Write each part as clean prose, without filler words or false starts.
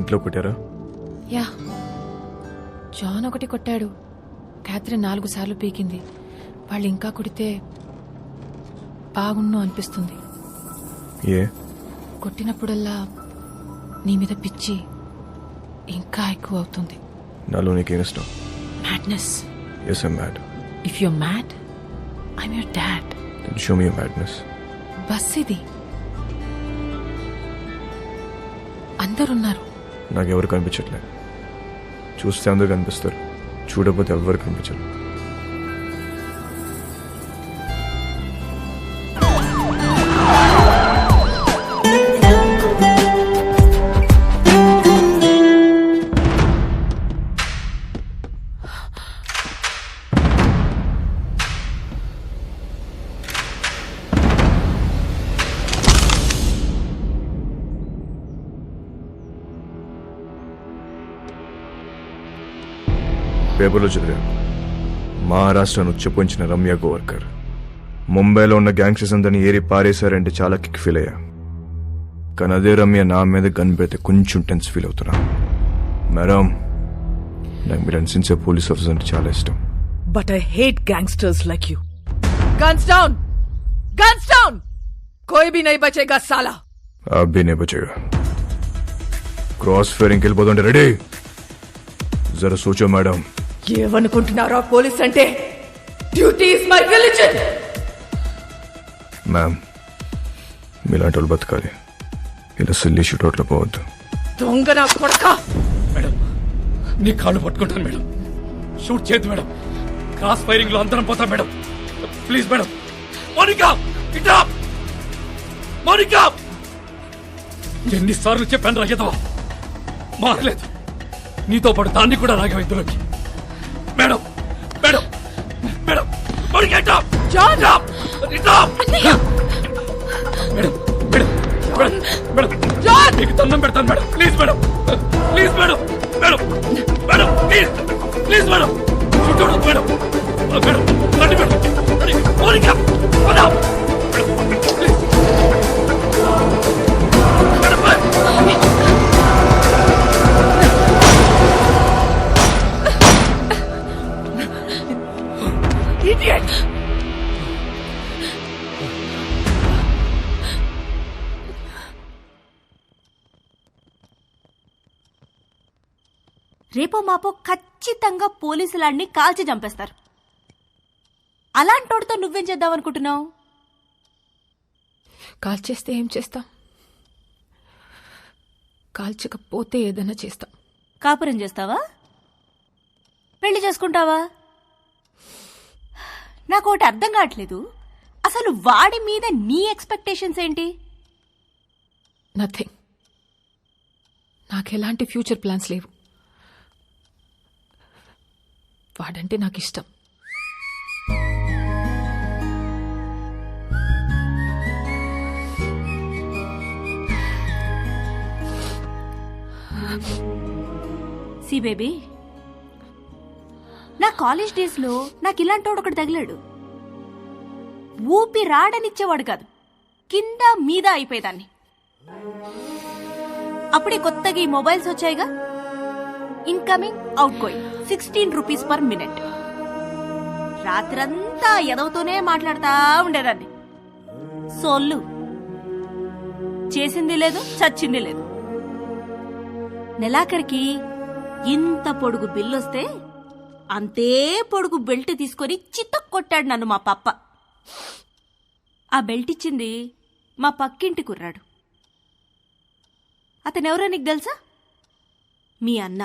ఇంట్లో కొట్టారా? Yeah, John ఒకటి కొట్టాడు, క్యాథరిన్ 4 సార్లు పీకింది. వాళ్ళు ఇంకా కొడితే బాగుండు అనిపిస్తుంది. ఏ? కొట్టినప్పుడల్లా నీ మీద పిచ్చి ఇంకా ఎక్కువ అవుతుంది. నాలో నీకేం ఇష్టం? Madness. Yes, I'm mad. If you're mad, I'm your dad. Then show me your madness. బస్ ఇది, అందరున్నారు. నాకెవరు కనిపించట్లేదు. చూస్తే అందరు కనిపిస్తారు, చూడకపోతే ఎవరు కనిపించరు. పేపర్లో చదివా, మహారాష్ట్రను ఉచ్చపోంచిన రమ్య గోవర్కర్ ముంబైలో ఉన్న గ్యాంగ్స్టర్స్ అందరినీ ఏరి పారేశారంటే చాలా కిక్ ఫీల్ అయ్యా. కానీ అదే రమ్య నా మీద గన్ పెడితే కొంచెం టెన్స్ ఫీల్ అవుతున్నా. మేడం, నాకు మీరు సిన్సియర్ పోలీస్ ఆఫీసర్ అంటే చాలా ఇష్టం. But I hate gangsters like you. Guns down! Guns down! कोई भी नहीं बचेगा साला. आप भी नहीं बचेगा. क्रॉस ఫైరింగ్కి వెళ్ళిపోతుంటే రెడీ. జరా సోచో మేడం. ఏమనుకుంటున్నారా పోలీస్ అంటే? Duty is my religion. Ma'am, మీలాంటి వాళ్ళు బతకాలి, ఇలా సిల్లీ షూట్అవుట్లో పోవద్దు. దొంగ నా కొడక. మేడం, నీ కాళ్ళు పట్టుకుంటాను మేడం. షూట్ చేయదు మేడం. క్రాస్ ఫైరింగ్ లో అందరం పోతాం మేడం. Please madam. మోనికా, ఇట్రా. మోనికా, ఎన్నిసార్లు చెప్పాను రాగేదవా, మారలేదు. నీతో పాటు దాన్ని కూడా రాగేవా ఇందులోకి. మేడం, మేడం, మేడం, మోనికా ఇట్రా. జాన్, ఇట్రా. మేడం, మేడం, మేడం, మేడం, జాన్, నీకు దండం పెడతాను madam. Please madam, please madam, madam, madam, please, please madam. చూడు మేడం, మేడం, రండి మేడం, రండి. Monica, madam, please. Madam, idiot. రేపో మాపో ఖచ్చితంగా పోలీసులాడిని కాల్చి చంపేస్తారు. అలాంటోడితో నువ్వేం చేద్దామనుకుంటున్నావు? కాల్చేస్తే ఏం చేస్తాం? కాల్చకపోతే ఏదైనా చేస్తాం. కాపురం చేస్తావా? పెళ్లి చేసుకుంటావా? నాకు ఒకటి అర్థం కావట్లేదు. అసలు వాడి మీద నీ ఎక్స్పెక్టేషన్స్ ఏంటి? నథింగ్. నాకెలాంటి ఫ్యూచర్ ప్లాన్స్ లేవు. వాడంటే నాకు ఇష్టం. సి బేబీ, నా కాలేజ్ డేస్ లో నాకు ఇలాంటోడు ఒకటి తగిలాడు. ఊపి రాడనిచ్చేవాడు కాదు, కింద మీద అయిపోయేదాన్ని. అప్పుడే కొత్తగా ఈ మొబైల్స్ వచ్చాయిగా, incoming outgoing 16 rupees per minute. రాత్రంతా ఎదవుతూనే మాట్లాడుతా ఉండేదాన్ని. సోళ్ళు చేసింది లేదు, చచ్చింది లేదు. నెలాఖరికి ఇంత పొడుగు బిల్లొస్తే అంతే పొడుగు బెల్ట్ తీసుకొని చిత్త కొట్టాడు నన్ను మా పప్ప. ఆ బెల్ట్ ఇచ్చింది మా పక్కింటి కుర్రాడు. అతనెవరో నీకు తెలుసా? మీ అన్న.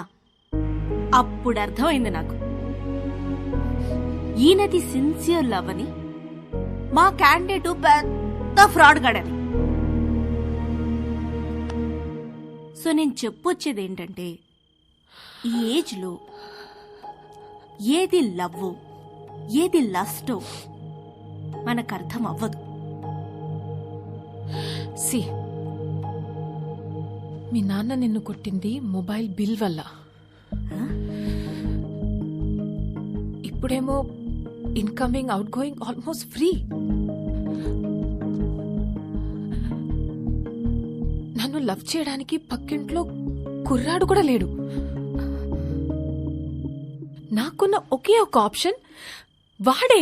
అప్పుడు అర్థమైంది నాకు, ఈయనది సిన్సియర్ లవ్ అని, మా క్యాండిడేటు పెద్ద ఫ్రాడ్ గాడని. సో నేను చెప్పొచ్చేది ఏంటంటే, ఈ ఏజ్లో ఏది లవ్వో ఏది లస్టో మనకు అర్థం అవ్వదు. సి, మీ నాన్న నిన్ను కొట్టింది మొబైల్ బిల్ వల్ల. ఇప్పుడేమో incoming out going almost free. నన్ను లవ్ చేయడానికి పక్కింట్లో కుర్రాడు కూడా లేడు. నాకున్న ఒకే ఒక ఆప్షన్ వాడే.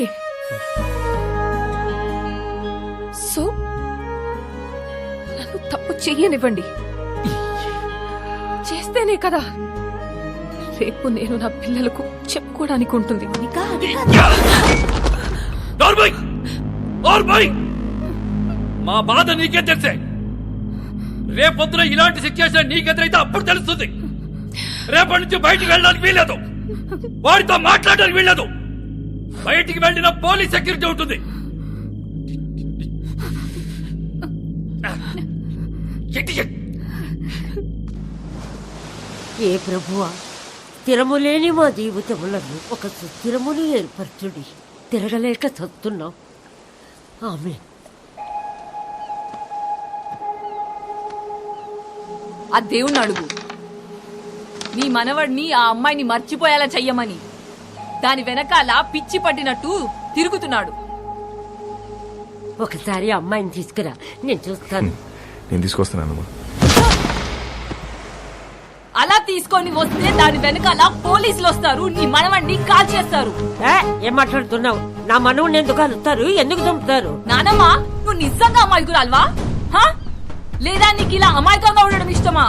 సో నన్ను తప్పు చెయ్యనివ్వండి. చేస్తేనే కదా రేపు నేను నా పిల్లలకు చెప్పుకోవడానికి ఉంటుంది. మా బాధ నీకే తెలిసే. రేపొద్దున ఇలాంటి సిచ్యువేషన్ నీకెదురైతే అప్పుడు తెలుస్తుంది. రేపటి నుంచి బయటికి వెళ్ళడానికి వీల్లేదు, వాడితో మాట్లాడడానికి వీల్లేదు. బయటికి వెళ్ళిన పోలీస్ సెక్యూరిటీ ఉంటుంది. ఏ ప్రభువా, స్థిరము లేని మా జీవితములను ఒక సుస్థిరమును ఏర్పరచుడి. తిరగలేక చస్తున్నాం. ఆమె ఆ దేవుణ్ణి అడుగు, నీ మనవడిని ఆ అమ్మాయిని మర్చిపోయేలా చెయ్యమని. దాని వెనకాల పిచ్చి పట్టినట్టు తిరుగుతున్నాడు. ఒకసారి అమ్మాయిని తీసుకురా, నేను చూస్తాను. నేను తీసుకొస్తానమ్మా. అలా తీసుకొని వస్తే దాని వెనకాల పోలీసులు వస్తారు, నీ మనవడిని కాల్ చేస్తారు. ఏం మాట్లాడుతున్నావు? నా మనవుని ఎందుకు అలుస్తారు? ఎందుకు చంపుతారు? నానమ్మా, నువ్వు నిజంగా అమాయకురాల్వా? లేదా నీకు ఇలా అమాయకంగా ఉండడం ఇష్టమా?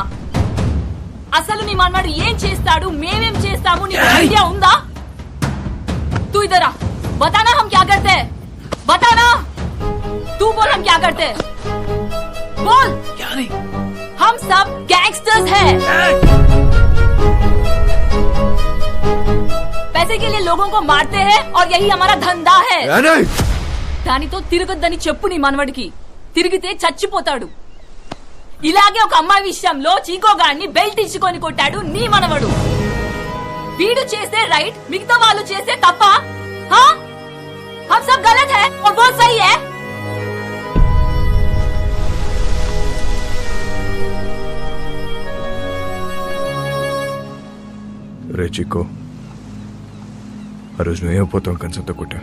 అసలు నీ మనవాడు ఏం చేస్తాడు, మేమేం చేస్తాము నీకు ఐడియా ఉందా? तू इधर आ, बताना हम क्या करते हैं, बताना. तू बोल हम क्या करते हैं, बोल. क्या नहीं? हम सब गैंगस्टर्स हैं. पैसे के लिए लोगों को मारते हैं और यही हमारा धंधा है. దానితో తిరగొద్దని చెప్పు నీ మనవడికి. తిరిగితే చచ్చిపోతాడు. ఇలాగే ఒక అమ్మాయి విషయంలో చీకోగాన్ని బెల్ట్ ఇచ్చుకొని కొట్టాడు నీ మనవడు. వీడు చేసే రైట్, మిగతా వాళ్ళు చేసే తప్ప? हम सब गलत है और वो सही है. రే చిక్కో, ఆ రోజు నువ్వేమైపోతావు కంచంతో కొట్టా.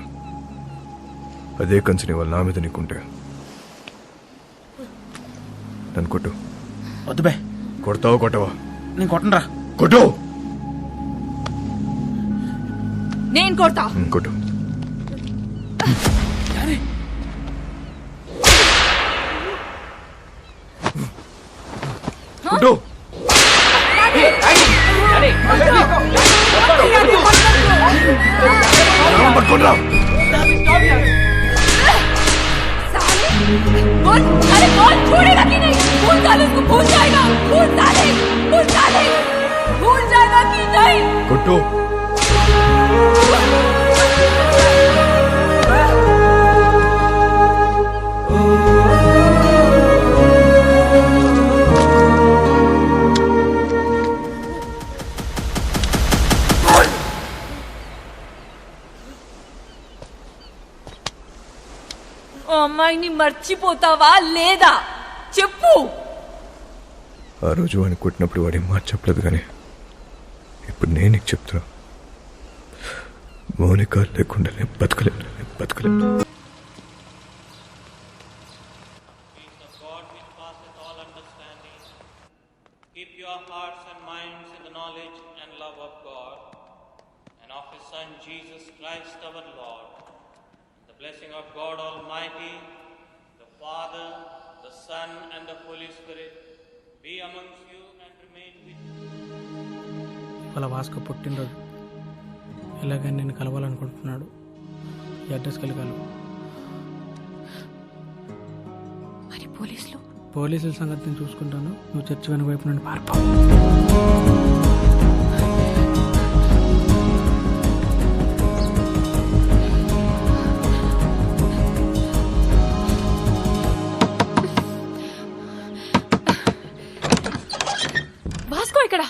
అదే కంచని వాళ్ళ నా మీద నీకుంటే నన్ను కొట్టు. వద్దు బే. కొడతావా కొట్టవా? నేను కొట్టనరా. కొట్టు. నేను కొడతా. కొట్టు. కొట్టు. పట్టుకోండిరా. बोल, अरे बोल, छोड़ेगा कि नहीं? भूल डाले उसको, भूल जाएगा. भूल डाले, भूल डाले, भूल जाएगा कि नहीं? కొట్టు. అమ్మాయిని మర్చిపోతావా లేదా చెప్పు. ఆ రోజు వాడిని కొట్టినప్పుడు వాడేం మాట చెప్పలేదు, కానీ ఇప్పుడు నేను నీకు చెప్తున్నా, మౌనిక లేకుండా నేను బతకలేను. Keep your hearts and minds in the knowledge and love of God and of His Son Jesus Christ our Lord. The blessing of God Almighty, the Father, the Son and the Holy Spirit be amongst you and remain with you. వాళ్ళ వాస్క పుట్టినరోజు ఇలాగని నేను కలవాలనుకుంటున్నాడు. ఈ address కలగాలి. మరి పోలీసులు? పోలీసుల సంగతి నేను చూసుకుంటాను. నువ్వు చర్చి వెనుక వైపు నుండి పారిపో. వాస్కో ఇక్కడ.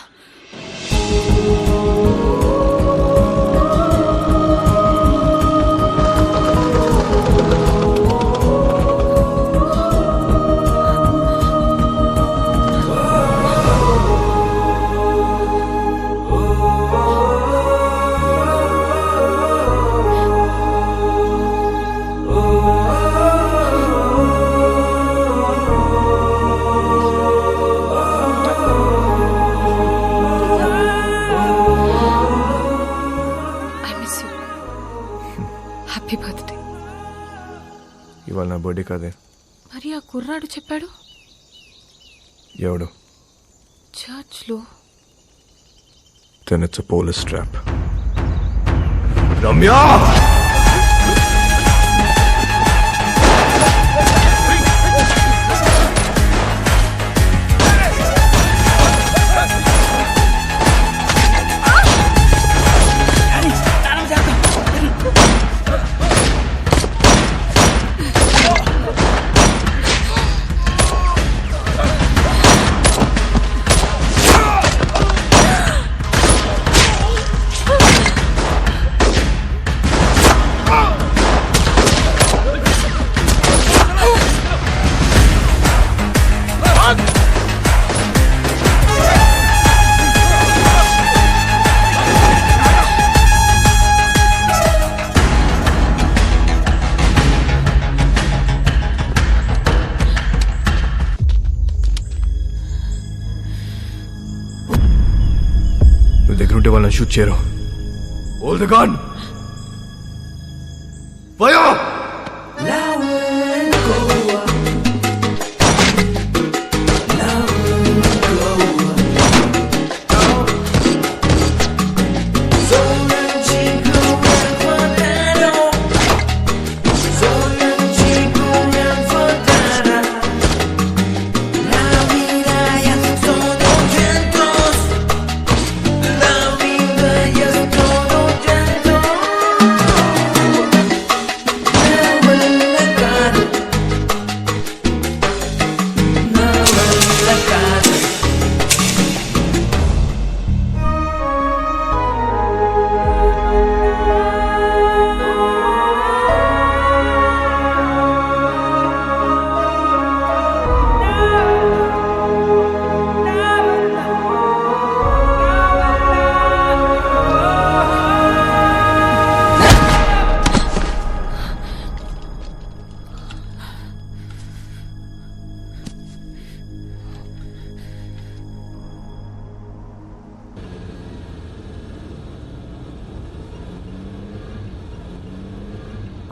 బర్త్డే కాదే. మరి ఆ కుర్రాడు చెప్పాడు ఎవడు? చర్చ్లో. Then it's a police trap. Ramya! దగ్గర ఉంటే వాళ్ళని షూట్ చేయరు. Hold the gun! Fire!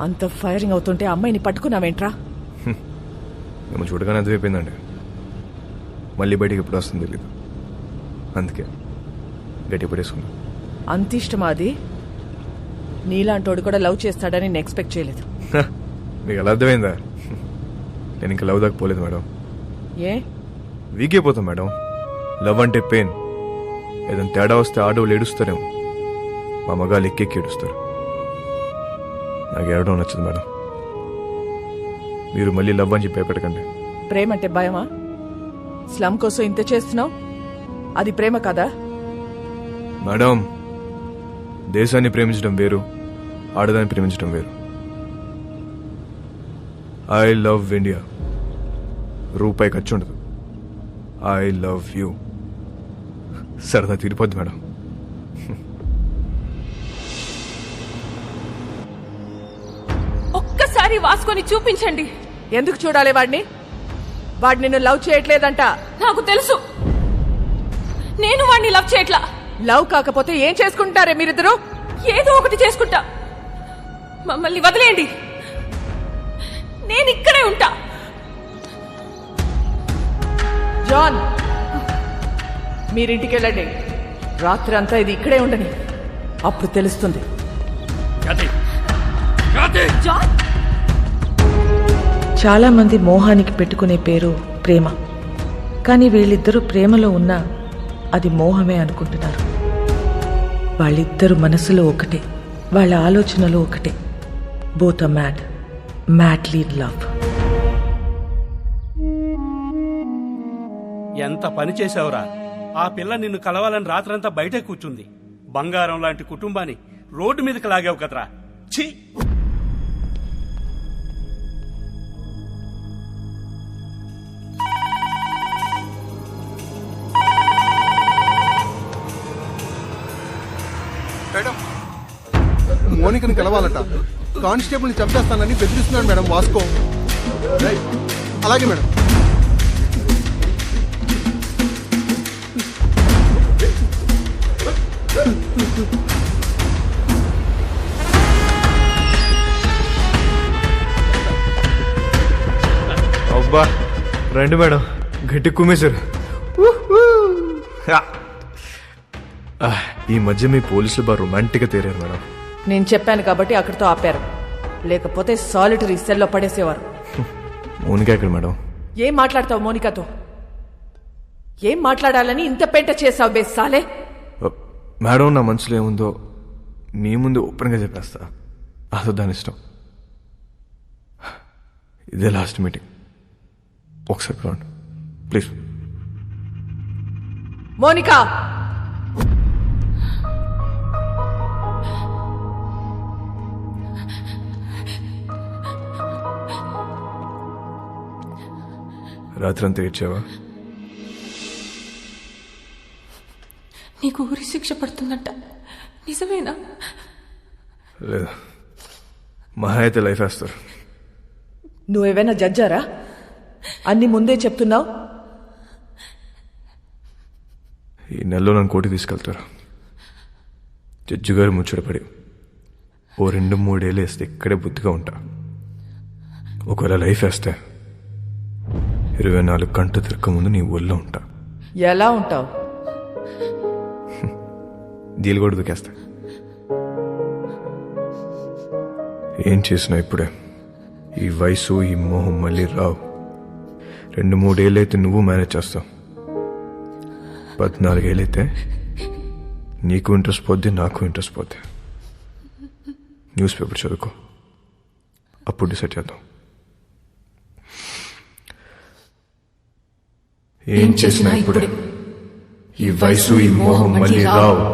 అంత ఫైరింగ్ అవుతుంటే అమ్మాయిని పట్టుకున్నావేంట్రా? మేము చూడగానే అర్థమైపోయిందండి. మళ్ళీ బయటికి ఎప్పుడు వస్తుంది తెలీదు, అందుకే గట్టి పడేసుకున్నాం. అంత ఇష్టమా అది? నీలాంటోడు కూడా లవ్ చేస్తాడని నేను ఎక్స్పెక్ట్ చేయలేదు. మీకు ఎలా అర్థమైందా? నేను ఇంకా లవ్ దాకా పోలేదు మేడం. ఏ వీక్ అయిపోతాం మేడం. లవ్ అంటే పెయిన్. ఏదైనా తేడా వస్తే ఆడవాళ్ళు ఏడుస్తారేమో, మా మగాళ్ళు ఎక్కెక్కి ఏడుస్తారు. నాకు ఏడవడం నచ్చదు మేడం. మీరు మళ్ళీ లవ్ అని చెప్పి భయపెట్టకండి. ప్రేమ అంటే భయమా? స్లమ్ కోసం ఇంత చేస్తున్నావు, అది ప్రేమ కదా? మేడం, దేశాన్ని ప్రేమించడం వేరు, ఆడదాన్ని ప్రేమించడం వేరు. I love India. రూపాయి ఖర్చు ఉండదు. I love you. సరదా తీరిపోద్ది మేడం. ఒక్కసారి వాసుకొని చూపించండి. ఎందుకు చూడాలి వాడిని? వాడు నిన్ను లవ్ చేయట్లేదంట. నాకు తెలుసు, నేను వాడిని లవ్ చేయట్లా. లవ్ కాకపోతే ఏం చేసుకుంటారే మీరిద్దరు? ఏదో ఒకటి చేసుకుంటా. మమ్మల్ని వదిలేయండి, నేను ఇక్కడే ఉంటా. జాన్, మీరింటికి వెళ్ళండి. రాత్రి అంతా ఇది ఇక్కడే ఉండని, అప్పుడు తెలుస్తుంది. జాన్, చాలా మంది మోహానికి పెట్టుకునే పేరు ప్రేమ. కానీ వీళ్ళిద్దరూ ప్రేమలో ఉన్నా అది మోహమే అనుకుంటున్నారు. వాళ్ళిద్దరు మనసులో ఒకటే, వాళ్ళ ఆలోచనలు ఒకటే. Both are mad, madly in love. ఎంత పని చేశావురా? ఆ పిల్ల నిన్ను కలవాలని రాత్రంతా బయటే కూర్చుంది. బంగారం లాంటి కుటుంబాన్ని రోడ్డు మీదకి లాగావు కదరా. ఛీ! మోనికని కలవాలట. కానిస్టేబుల్ని చంపేస్తానని బెదిరిస్తున్నాడు మేడం వాస్కో. అలాగే మేడం. రండి మేడం గట్టి కుమ్మేశారు. ఈ మధ్య మీ పోలీసులు బాగా రొమాంటిక్గా తేరారు మేడం. నేను చెప్పాను కాబట్టి అక్కడితో ఆపారు, లేకపోతే సాలిటరీ సెల్లో పడేసేవారు. మౌనిక ఎక్కడ మేడం? ఏం మాట్లాడతావు మోనికాతో? ఏం మాట్లాడాలని ఇంత పెంట చేసావు బే సాలే? మేడం నా మనసులో ఏముందో మీ ముందు ఓపెన్గా చెప్పేస్తా, అదో దాని ఇష్టం. ఇదే లాస్ట్ మీటింగ్, ఒకసారి పిలవండి ప్లీజ్. మోనికా, రాత్రంతా ఏడ్చావా? నీకు ఊరి శిక్ష పడుతుందంట, నిజమేనా? లేదా, మహా అయితే లైఫ్ వేస్తారు. నువ్వేమైనా జడ్జారా? అన్ని ముందే చెప్తున్నావు. ఈ నెలలో నన్ను కోర్టుకి తీసుకెళ్తారు. జడ్జి గారు ముచ్చటపడి ఓ 2-3 ఏళ్ళు వేస్తే ఇక్కడే బుద్ధిగా ఉంటా. ఒకవేళ లైఫ్ వేస్తే 24 గంటలు తిరగక ముందు నీ ఊళ్ళో ఉంటా. ఎలా ఉంటావు? దీలు కూడా దుకేస్తా. ఏం చేసినా ఇప్పుడే. ఈ వయసు ఈ మోహం మళ్ళీ రావు. 2-3 ఏళ్ళైతే నువ్వు మేనేజ్ చేస్తావు. 14 ఏళ్ళైతే నీకు ఇంట్రెస్ట్ పోద్ది, నాకు ఇంట్రెస్ట్ పోద్ది. న్యూస్ పేపర్ చదువుకో, అప్పుడు డిసైడ్ చేద్దాం. ఏం చేసినా ఇప్పుడే. ఈ వయసు ఈ మోహం మళ్ళీ రావు.